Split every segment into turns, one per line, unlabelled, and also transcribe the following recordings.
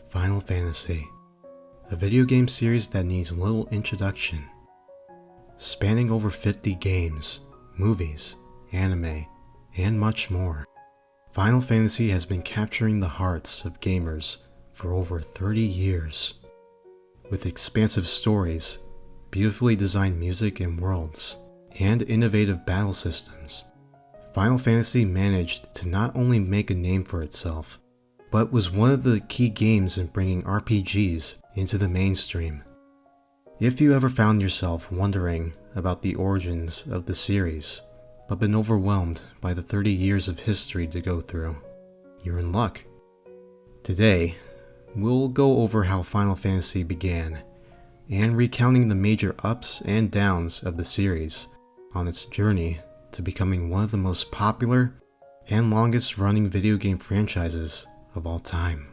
Final Fantasy, a video game series that needs little introduction. Spanning over 50 games, movies, anime, and much more, Final Fantasy has been capturing the hearts of gamers for over 30 years. With expansive stories, beautifully designed music and worlds, and innovative battle systems, Final Fantasy managed to not only make a name for itself, but was one of the key games in bringing RPGs into the mainstream. If you ever found yourself wondering about the origins of the series, but been overwhelmed by the 30 years of history to go through, you're in luck. Today, we'll go over how Final Fantasy began, and recounting the major ups and downs of the series on its journey to becoming one of the most popular and longest running video game franchises of all time.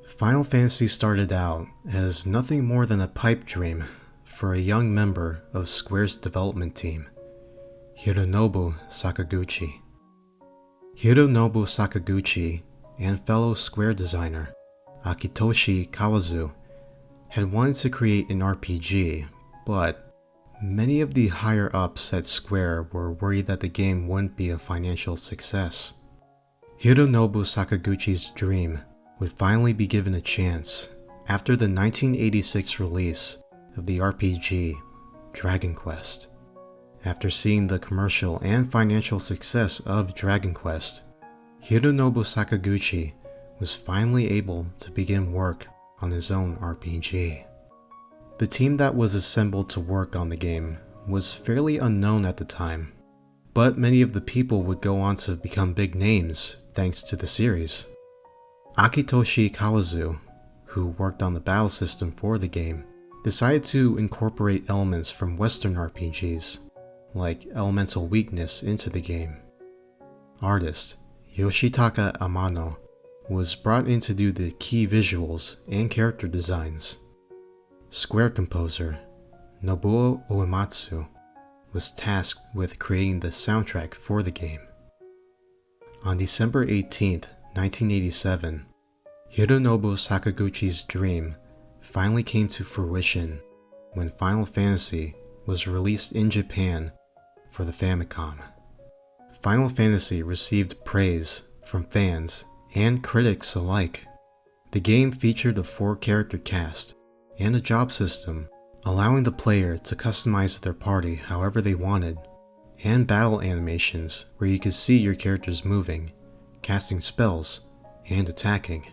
Final Fantasy started out as nothing more than a pipe dream for a young member of Square's development team, Hironobu Sakaguchi. Hironobu Sakaguchi and fellow Square designer Akitoshi Kawazu had wanted to create an RPG, but many of the higher-ups at Square were worried that the game wouldn't be a financial success. Hironobu Sakaguchi's dream would finally be given a chance after the 1986 release of the RPG Dragon Quest. After seeing the commercial and financial success of Dragon Quest, Hironobu Sakaguchi was finally able to begin work on his own RPG. The team that was assembled to work on the game was fairly unknown at the time, but many of the people would go on to become big names thanks to the series. Akitoshi Kawazu, who worked on the battle system for the game, decided to incorporate elements from Western RPGs, like elemental weakness, into the game. Artist Yoshitaka Amano was brought in to do the key visuals and character designs. Square composer Nobuo Uematsu was tasked with creating the soundtrack for the game. On December 18th, 1987, Hironobu Sakaguchi's dream finally came to fruition when Final Fantasy was released in Japan for the Famicom. Final Fantasy received praise from fans and critics alike. The game featured a 4-character cast and a job system, allowing the player to customize their party however they wanted, and battle animations where you could see your characters moving, casting spells, and attacking.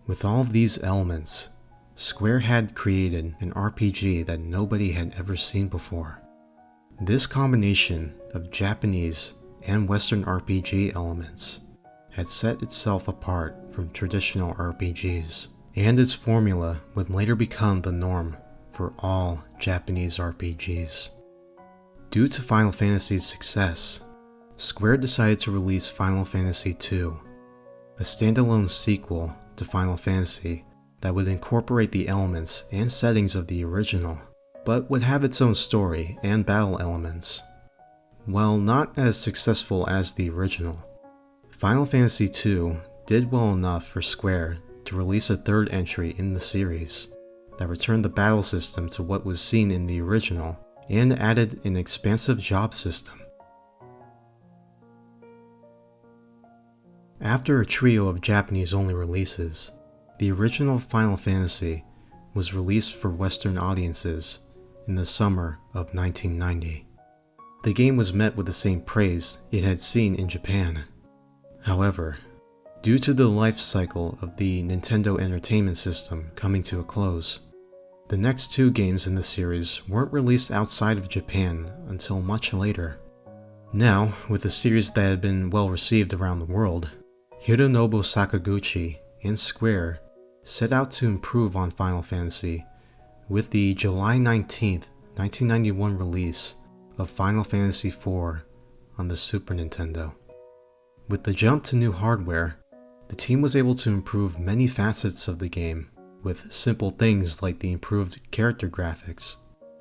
With all of these elements, Square had created an RPG that nobody had ever seen before. This combination of Japanese and Western RPG elements had set itself apart from traditional RPGs, and its formula would later become the norm for all Japanese RPGs. Due to Final Fantasy's success, Square decided to release Final Fantasy II, a standalone sequel to Final Fantasy that would incorporate the elements and settings of the original, but would have its own story and battle elements. While not as successful as the original, Final Fantasy II did well enough for Square to release a third entry in the series that returned the battle system to what was seen in the original and added an expansive job system. After a trio of Japanese-only releases, the original Final Fantasy was released for Western audiences in the summer of 1990. The game was met with the same praise it had seen in Japan. However, due to the life cycle of the Nintendo Entertainment System coming to a close, the next 2 games in the series weren't released outside of Japan until much later. Now, with a series that had been well received around the world, Hironobu Sakaguchi and Square set out to improve on Final Fantasy with the July 19th, 1991 release of Final Fantasy IV on the Super Nintendo. With the jump to new hardware, the team was able to improve many facets of the game with simple things like the improved character graphics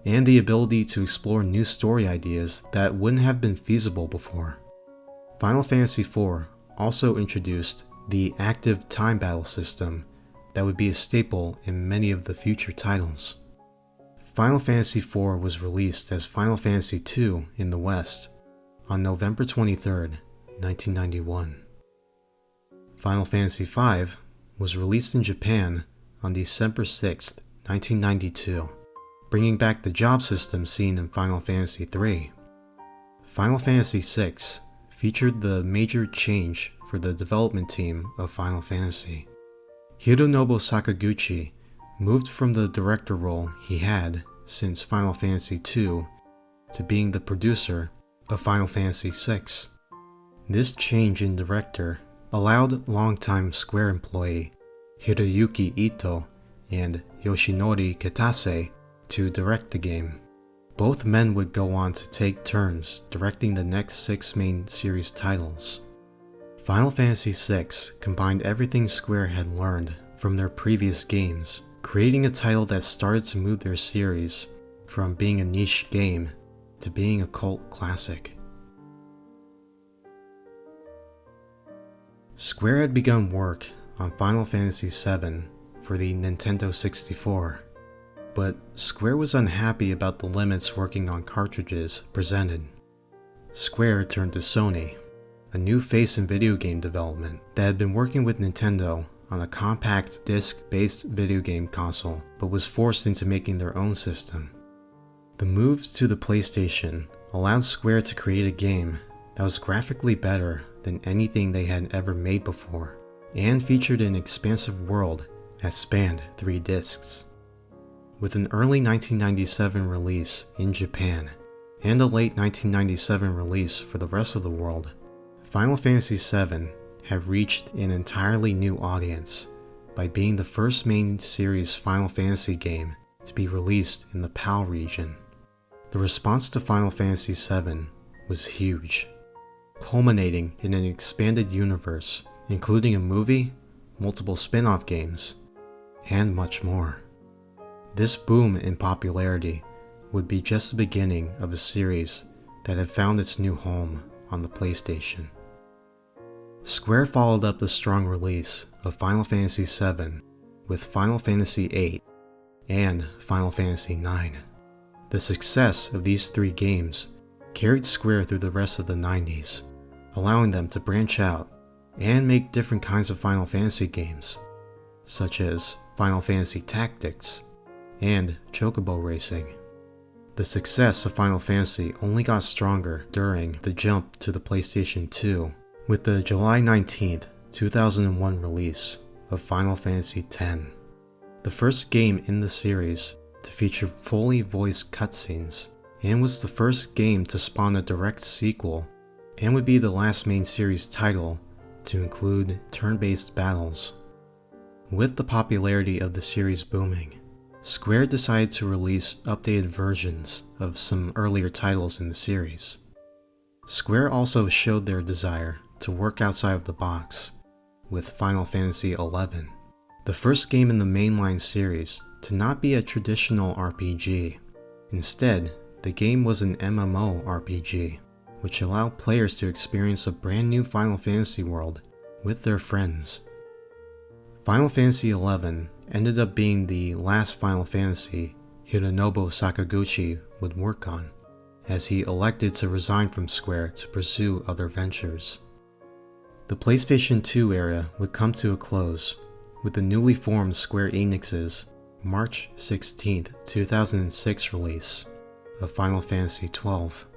and the ability to explore new story ideas that wouldn't have been feasible before. Final Fantasy IV also introduced the active time battle system that would be a staple in many of the future titles. Final Fantasy IV was released as Final Fantasy II in the West on November 23, 1991. Final Fantasy V was released in Japan on December 6, 1992, bringing back the job system seen in Final Fantasy III. Final Fantasy VI featured the major change for the development team of Final Fantasy. Hironobu Sakaguchi moved from the director role he had since Final Fantasy II to being the producer of Final Fantasy VI. This change in director allowed longtime Square employee Hiroyuki Ito and Yoshinori Kitase to direct the game. Both men would go on to take turns directing the next 6 main series titles. Final Fantasy VI combined everything Square had learned from their previous games, creating a title that started to move their series from being a niche game to being a cult classic. Square had begun work on Final Fantasy VII for the Nintendo 64, but Square was unhappy about the limits working on cartridges presented. Square turned to Sony, a new face in video game development that had been working with Nintendo on a compact disc-based video game console, but was forced into making their own system. The moves to the PlayStation allowed Square to create a game that was graphically better than anything they had ever made before, and featured an expansive world that spanned 3 discs. With an early 1997 release in Japan, and a late 1997 release for the rest of the world, Final Fantasy VII had reached an entirely new audience by being the first main series Final Fantasy game to be released in the PAL region. The response to Final Fantasy VII was huge, culminating in an expanded universe, including a movie, multiple spin-off games, and much more. This boom in popularity would be just the beginning of a series that had found its new home on the PlayStation. Square followed up the strong release of Final Fantasy VII with Final Fantasy VIII and Final Fantasy IX. The success of these 3 games carried Square through the rest of the 90s, allowing them to branch out and make different kinds of Final Fantasy games, such as Final Fantasy Tactics and Chocobo Racing. The success of Final Fantasy only got stronger during the jump to the PlayStation 2 with the July 19, 2001 release of Final Fantasy X, the first game in the series to feature fully voiced cutscenes, and was the first game to spawn a direct sequel, and would be the last main series title to include turn-based battles. With the popularity of the series booming, Square decided to release updated versions of some earlier titles in the series. Square also showed their desire to work outside of the box with Final Fantasy XI, the first game in the mainline series to not be a traditional RPG. Instead, the game was an MMORPG, which allowed players to experience a brand new Final Fantasy world with their friends. Final Fantasy XI ended up being the last Final Fantasy Hironobu Sakaguchi would work on, as he elected to resign from Square to pursue other ventures. The PlayStation 2 era would come to a close with the newly formed Square Enix's March 16, 2006 release of Final Fantasy XII.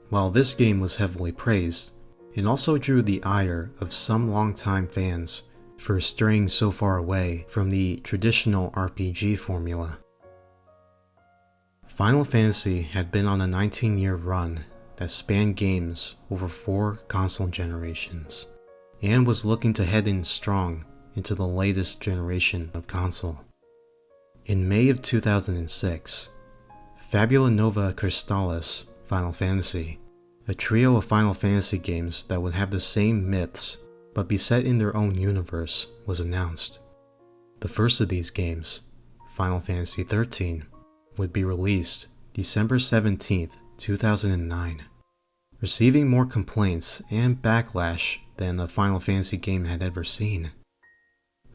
While this game was heavily praised, it also drew the ire of some longtime fans for straying so far away from the traditional RPG formula. Final Fantasy had been on a 19-year run that spanned games over 4 console generations, and was looking to head in strong into the latest generation of console. In May of 2006, Fabula Nova Crystallis Final Fantasy, a trio of Final Fantasy games that would have the same myths but be set in their own universe, was announced. The first of these games, Final Fantasy XIII, would be released December 17th, 2009, receiving more complaints and backlash than a Final Fantasy game had ever seen.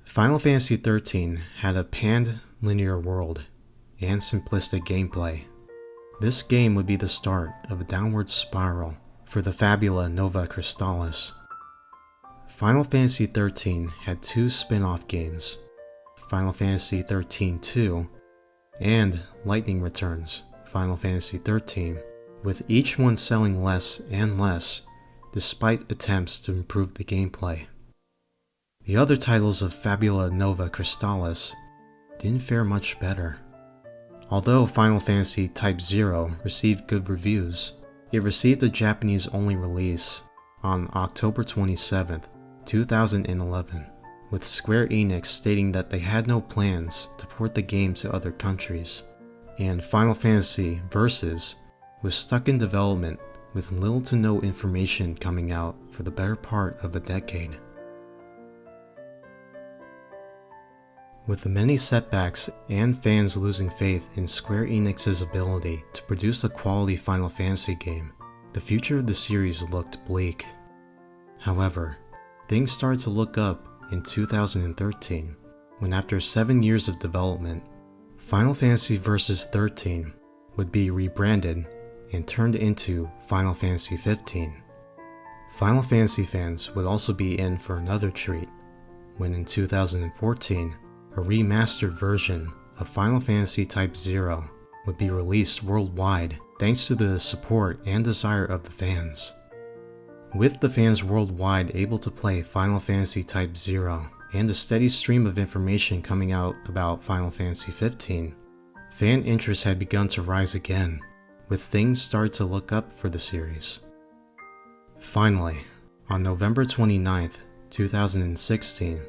Final Fantasy XIII had a panned linear world and simplistic gameplay. This game would be the start of a downward spiral for the Fabula Nova Crystallis. Final Fantasy XIII had two spin-off games, Final Fantasy XIII-2 and Lightning Returns, Final Fantasy XIII, with each one selling less and less despite attempts to improve the gameplay. The other titles of Fabula Nova Crystallis didn't fare much better. Although Final Fantasy Type 0 received good reviews, it received a Japanese-only release on October 27, 2011, with Square Enix stating that they had no plans to port the game to other countries, and Final Fantasy Versus was stuck in development with little to no information coming out for the better part of a decade. With the many setbacks and fans losing faith in Square Enix's ability to produce a quality Final Fantasy game, the future of the series looked bleak. However, things started to look up in 2013, when after 7 years of development, Final Fantasy Versus 13 would be rebranded and turned into Final Fantasy 15. Final Fantasy fans would also be in for another treat, when in 2014, a remastered version of Final Fantasy Type 0 would be released worldwide thanks to the support and desire of the fans. With the fans worldwide able to play Final Fantasy Type 0 and a steady stream of information coming out about Final Fantasy 15, fan interest had begun to rise again, with things started to look up for the series. Finally, on November 29, 2016,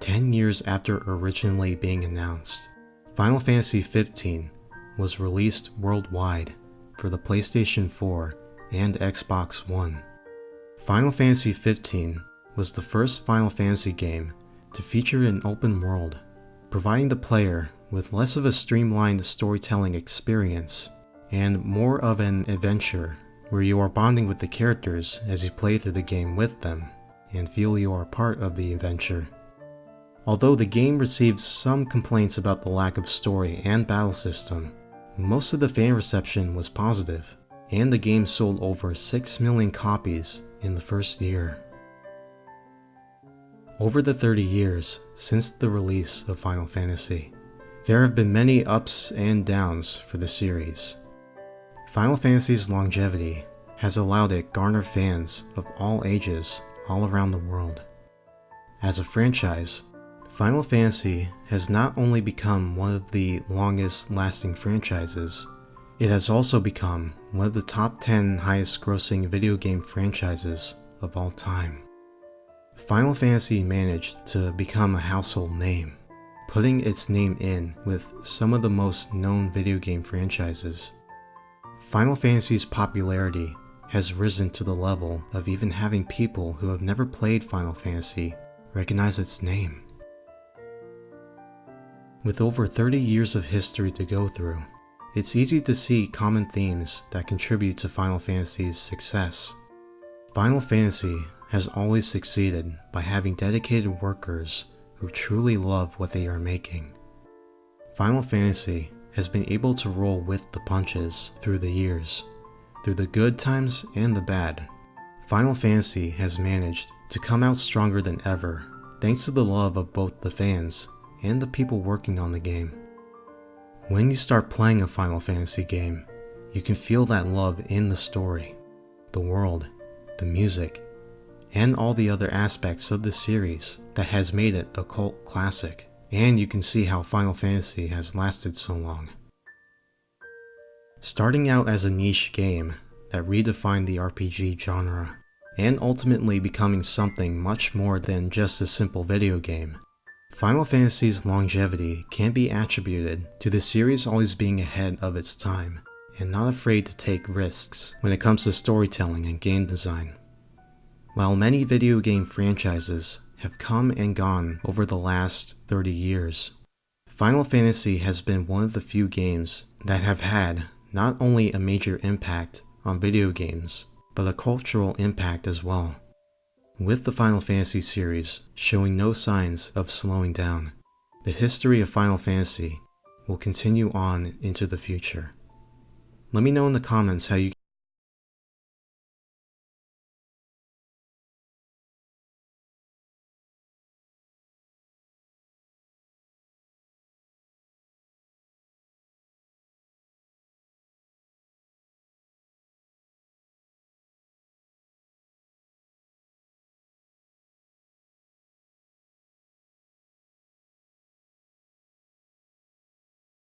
10 years after originally being announced, Final Fantasy 15 was released worldwide for the PlayStation 4 and Xbox One. Final Fantasy 15 was the first Final Fantasy game to feature an open world, providing the player with less of a streamlined storytelling experience and more of an adventure where you are bonding with the characters as you play through the game with them and feel you are part of the adventure. Although the game received some complaints about the lack of story and battle system, most of the fan reception was positive, and the game sold over 6 million copies in the first year. Over the 30 years since the release of Final Fantasy, there have been many ups and downs for the series. Final Fantasy's longevity has allowed it garner fans of all ages all around the world. As a franchise, Final Fantasy has not only become one of the longest lasting franchises, it has also become one of the top 10 highest grossing video game franchises of all time. Final Fantasy managed to become a household name, putting its name in with some of the most known video game franchises. Final Fantasy's popularity has risen to the level of even having people who have never played Final Fantasy recognize its name. With over 30 years of history to go through, it's easy to see common themes that contribute to Final Fantasy's success. Final Fantasy has always succeeded by having dedicated workers who truly love what they are making. Final Fantasy has been able to roll with the punches through the years. Through the good times and the bad, Final Fantasy has managed to come out stronger than ever thanks to the love of both the fans and the people working on the game. When you start playing a Final Fantasy game, you can feel that love in the story, the world, the music, and all the other aspects of the series that has made it a cult classic, and you can see how Final Fantasy has lasted so long. Starting out as a niche game that redefined the RPG genre, and ultimately becoming something much more than just a simple video game, Final Fantasy's longevity can be attributed to the series always being ahead of its time and not afraid to take risks when it comes to storytelling and game design. While many video game franchises have come and gone over the last 30 years, Final Fantasy has been one of the few games that have had not only a major impact on video games, but a cultural impact as well, with the Final Fantasy series showing no signs of slowing down. The history of Final Fantasy will continue on into the future. Let me know in the comments how you